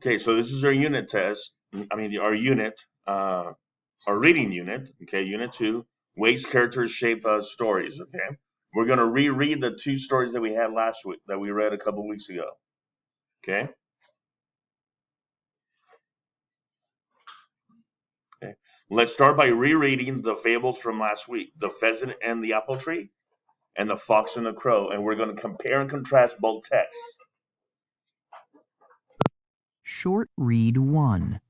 Okay, so this is our unit test. I mean, our unit, our reading unit. Okay, unit two. Ways characters shape stories. Okay, we're gonna reread the two stories that we had last week that we read a couple weeks ago. Okay. Okay. Let's start by rereading the fables from last week: the pheasant and the apple tree, and the fox and the crow. And we're going to compare and contrast both texts. Short Read 1.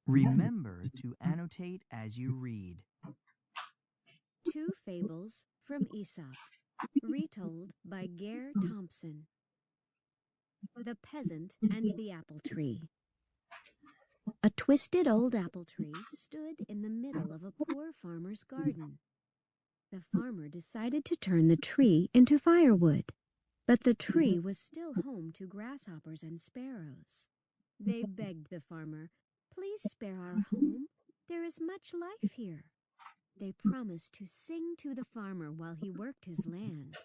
Remember to annotate as you read. Two Fables from Aesop, retold by Gare Thompson. The Peasant and the Apple Tree. A twisted old apple tree stood in the middle of a poor farmer's garden. The farmer decided to turn the tree into firewood, but the tree was still home to grasshoppers and sparrows. They begged the farmer, "Please spare our home. There is much life here." They promised to sing to the farmer while he worked his land.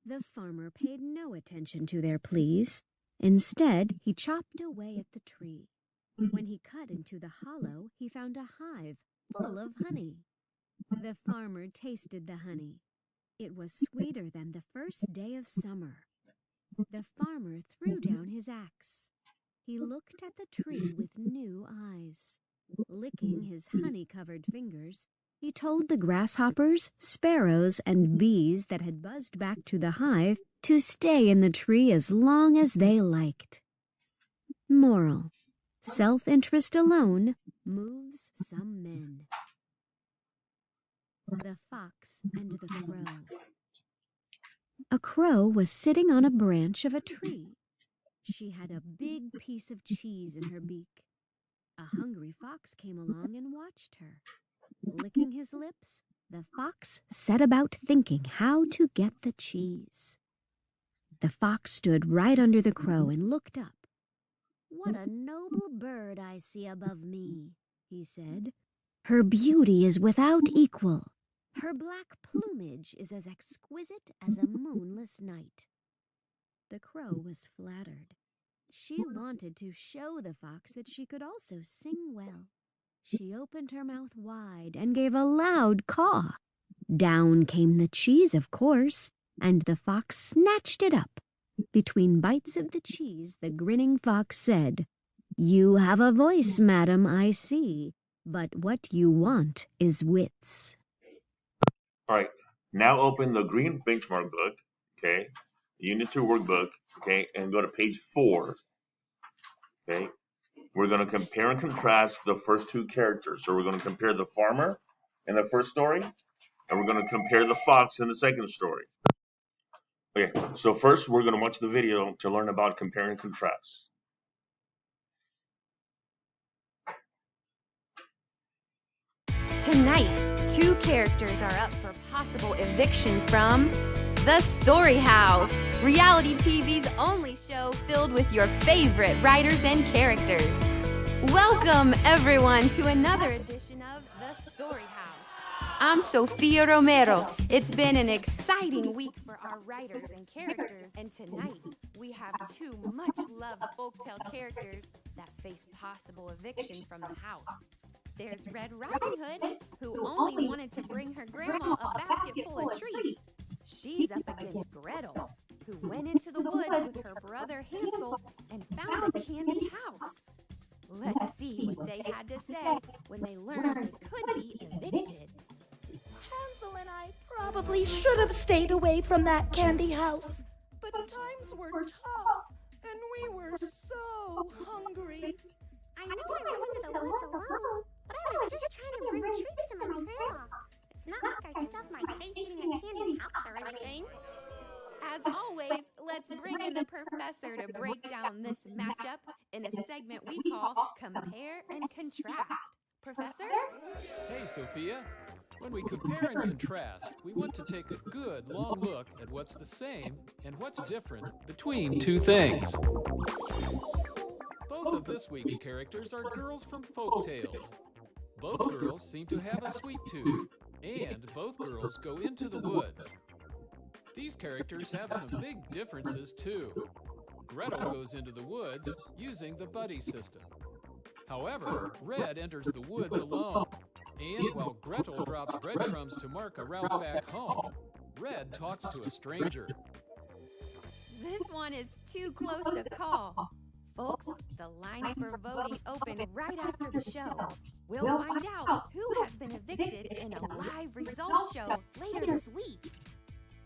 The farmer paid no attention to their pleas. Instead, he chopped away at the tree. When he cut into the hollow, he found a hive full of honey. The farmer tasted the honey. It was sweeter than the first day of summer. The farmer threw down his axe. He looked at the tree with new eyes. Licking his honey-covered fingers, he told the grasshoppers, sparrows, and bees that had buzzed back to the hive to stay in the tree as long as they liked. Moral: self-interest alone moves some men. The Fox and the Crow. A crow was sitting on a branch of a tree. She had a big piece of cheese in her beak. A hungry fox came along and watched her. Licking his lips, the fox set about thinking how to get the cheese. The fox stood right under the crow and looked up. "What a noble bird I see above me," he said. "Her beauty is without equal. Her black plumage is as exquisite as a moonless night." The crow was flattered. She wanted to show the fox that she could also sing well. She opened her mouth wide and gave a loud caw. Down came the cheese, of course, and the fox snatched it up. Between bites of the cheese, the grinning fox said, "You have a voice, madam, I see, but what you want is wits." All right. Now open the green benchmark book, okay, Unit 2 workbook, okay, and go to page 4. Okay. We're going to compare and contrast the first two characters. So we're going to compare the farmer in the first story, and we're going to compare the fox in the second story. Okay, so first we're going to watch the video to learn about compare and contrast. Tonight, two characters are up for possible eviction from The Story House, reality TV's only show filled with your favorite writers and characters. Welcome, everyone, to another edition of The Story House. I'm Sofia Romero. It's been an exciting week for our writers and characters, and tonight we have two much-loved folktale characters that face possible eviction from the house. There's Red Riding Hood, who only wanted to bring her grandma a basket full of treats. She's up against Gretel, who went into the woods with her brother Hansel and found a candy house. Let's see what they had to say when they learned they could be evicted. Hansel and I probably should have stayed away from that candy house, but times were tough, and we were so hungry. I know I went into the woods alone, but I was just trying to bring treats to my grandma. It's not like I stuffed my face eating a candy house or anything. As always, let's bring in the professor to break down this matchup in a segment we call Compare and Contrast. Professor? Hey, Sophia. When we compare and contrast, we want to take a good, long look at what's the same and what's different between two things. Both of this week's characters are girls from folk tales. Both girls seem to have a sweet tooth, and both girls go into the woods. These characters have some big differences too. Gretel goes into the woods using the buddy system. However, Red enters the woods alone. And while Gretel drops breadcrumbs to mark a route back home, Red talks to a stranger. This one is too close to call. Folks, the lines for voting open right after the show. We'll find out who has been evicted in a live results show later this week.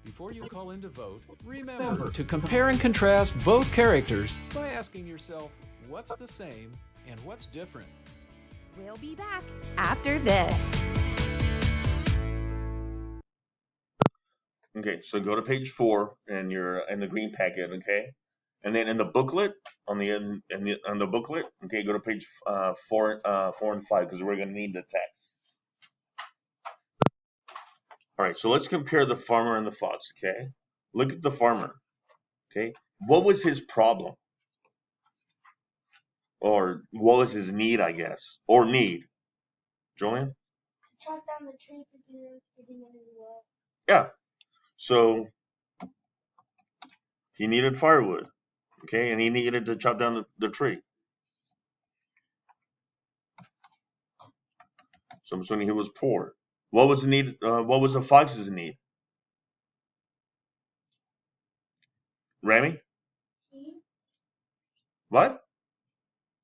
Before you call in to vote, remember to compare and contrast both characters by asking yourself what's the same and what's different. We'll be back after this. Okay, so go to page 4 and you're in the green packet, okay? And then in the booklet, on the booklet, okay, go to page 4 and 5 because we're going to need the text. All right, so let's compare the farmer and the fox, okay? Look at the farmer, okay? What was his problem? Or what was his need, I guess? Or need? Julian? Chop down the tree because he was getting in his way. Yeah. So he needed firewood, okay? And he needed to chop down the tree. So I'm assuming he was poor. What was the need? What was the fox's need? Remy? Cheese? What?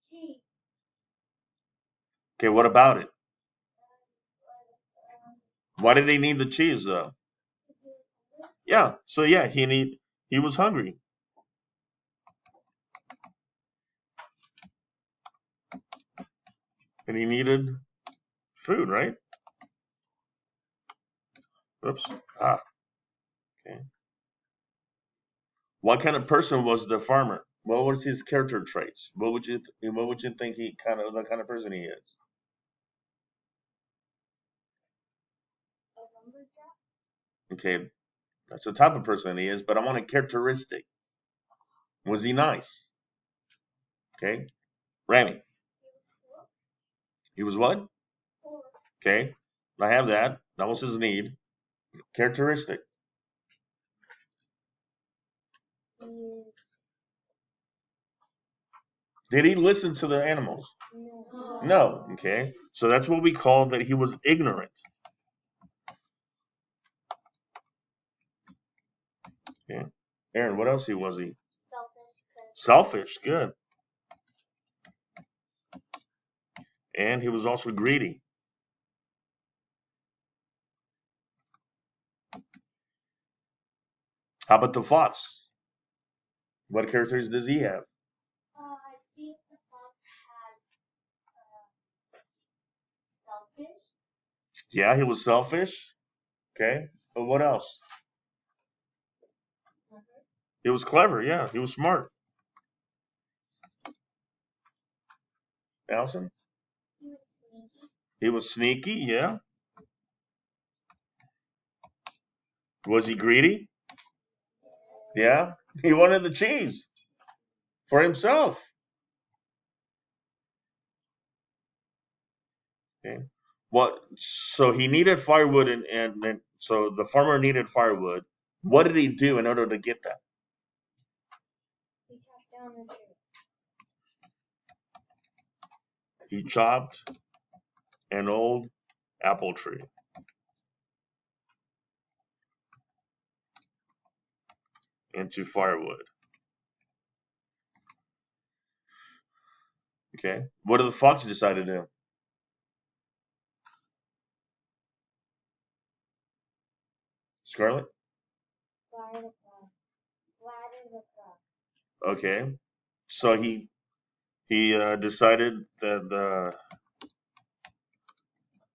Cheese. Okay, what about it? Why did he need the cheese though? Yeah, so yeah, he was hungry. And he needed food, right? Oops. Okay. What kind of person was the farmer? What was his character traits? What would you think the kind of person he is? A lumberjack? Okay, that's the type of person he is, but I want a characteristic. Was he nice? Okay. Rami. He was what? Poor. Okay. I have that. That was his need. Characteristic. Did he listen to the animals? No. No. Okay. So that's what we call that he was ignorant. Okay. Aaron, what else was he? Selfish. Good. And he was also greedy. How about the fox? What characters does he have? I think the fox had selfish. Yeah, he was selfish. Okay. But what else? He was clever. Yeah, he was smart. Allison? He was sneaky. He was sneaky. Yeah. Was he greedy? Yeah. He wanted the cheese for himself. Okay. What? So he needed firewood, and so the farmer needed firewood. What did he do in order to get that? He chopped down the tree. He chopped an old apple tree. Into firewood. Okay. What did the fox decide to do? Scarlet? Flatter the crop. Okay. So he decided that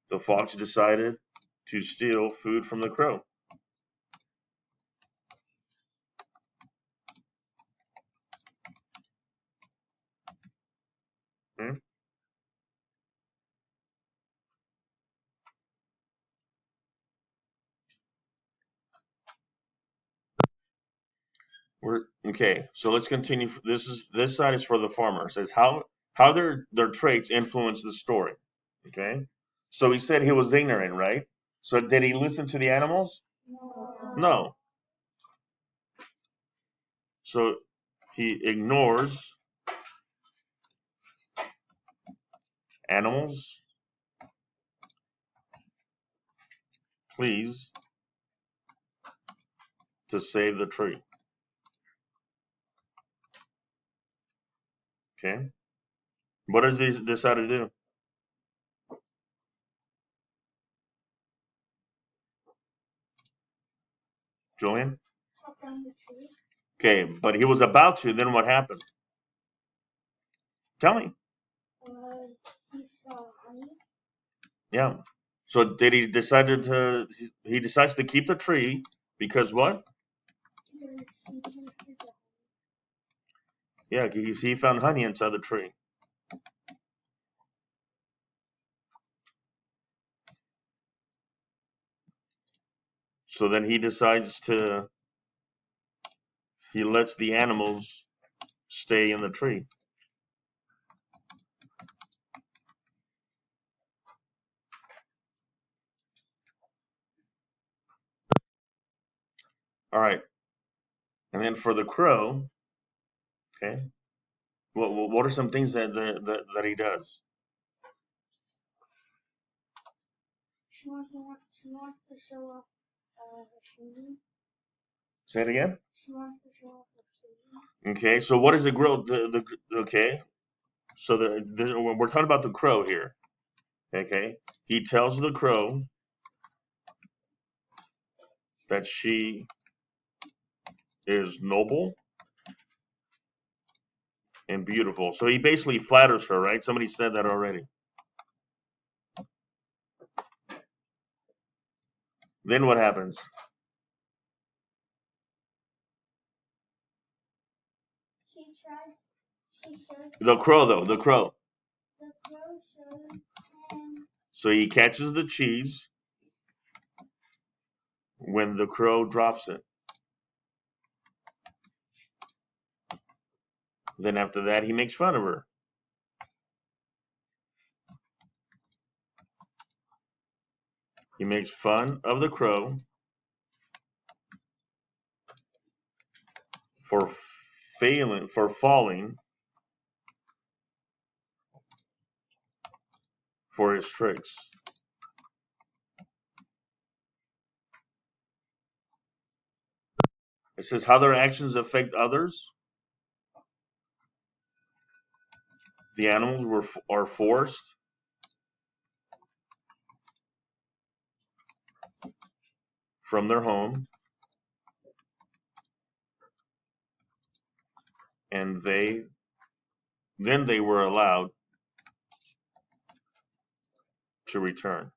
the fox decided to steal food from the crow. Hmm? Okay, so let's continue. This side is for the farmer. It says how their traits influence the story. Okay, so he said he was ignorant, right? So did he listen to the animals? No. No. So he ignores animals, please, to save the tree. Okay. What does he decide to do? Julian? Chop down the tree. Okay, but he was about to, then what happened? Tell me. He saw honey. Yeah. So did he he decides to keep the tree because what? Because he tasted the Yeah, he found honey inside the tree. So then he lets the animals stay in the tree. All right. And then for the crow, okay, what are some things that he does? She wants to show off her singing. Say it again. She wants to show off her singing. Okay, so what does the crow? Okay, so we're talking about the crow here. Okay, he tells the crow that she is noble and beautiful. So he basically flatters her, right? Somebody said that already. Then what happens? She shows The crow, though, the crow. the crow shows him. So he catches the cheese when the crow drops it. Then after that, he makes fun of her. He makes fun of the crow for falling for his tricks. It says how their actions affect others. The animals are forced from their home, and they were allowed to return.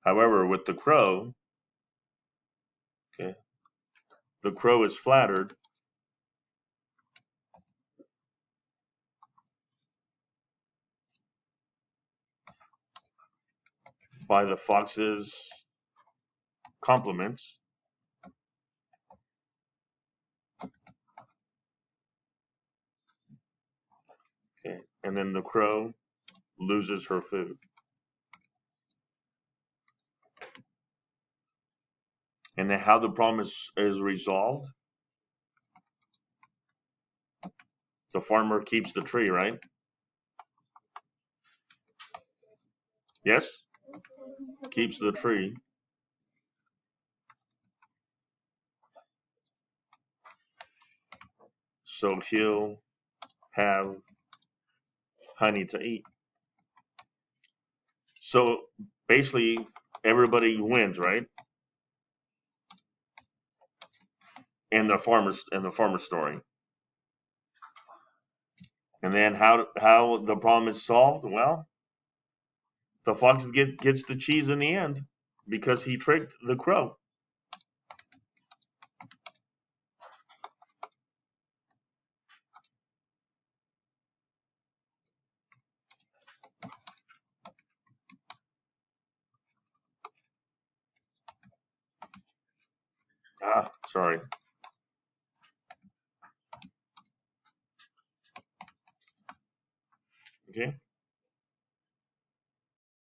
However, with the crow, okay, the crow is flattered by the fox's compliments. Okay, and then the crow loses her food. And then how the problem is resolved, the farmer keeps the tree, right? Yes? Keeps the tree. So he'll have honey to eat. So basically, everybody wins, right? In the farmer's story. And then how the problem is solved? Well, the fox gets the cheese in the end because he tricked the crow. Sorry. Okay.